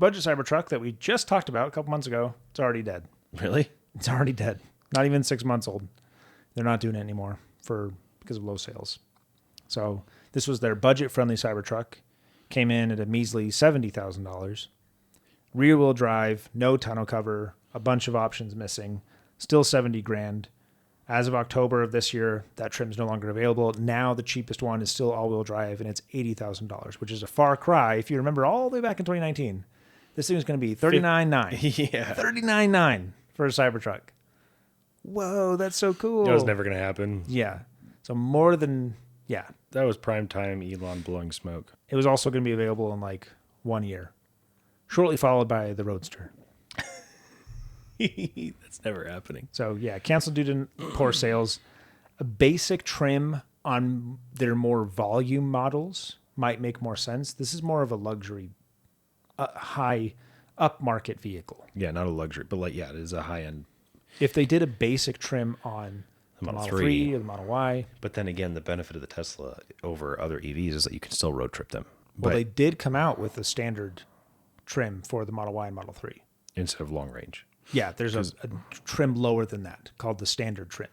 budget Cybertruck that we just talked about a couple months ago, it's already dead. Really? It's already dead. Not even 6 months old. They're not doing it anymore because of low sales. So this was their budget-friendly Cybertruck. Came in at a measly $70,000. Rear-wheel drive, no tonneau cover, a bunch of options missing. Still $70,000. As of October of this year, that trim is no longer available. Now the cheapest one is still all-wheel drive, and it's $80,000, which is a far cry. If you remember all the way back in 2019, this thing was going to be $39,900. Yeah. $39,900 for a Cybertruck. Whoa, that's so cool. That was never going to happen. Yeah. So more than, yeah. That was prime time Elon blowing smoke. It was also going to be available in like 1 year, shortly followed by the Roadster. That's never happening. So yeah, canceled due to poor sales. A basic trim on their more volume models might make more sense. This is more of a luxury, high upmarket vehicle. Yeah, not a luxury, but like, yeah, it is a high-end. If they did a basic trim on the Model 3 or the Model Y. But then again, the benefit of the Tesla over other EVs is that you can still road trip them. Well, they did come out with a standard trim for the Model Y and Model 3. Instead of long range. Yeah, there's a trim lower than that called the standard trim.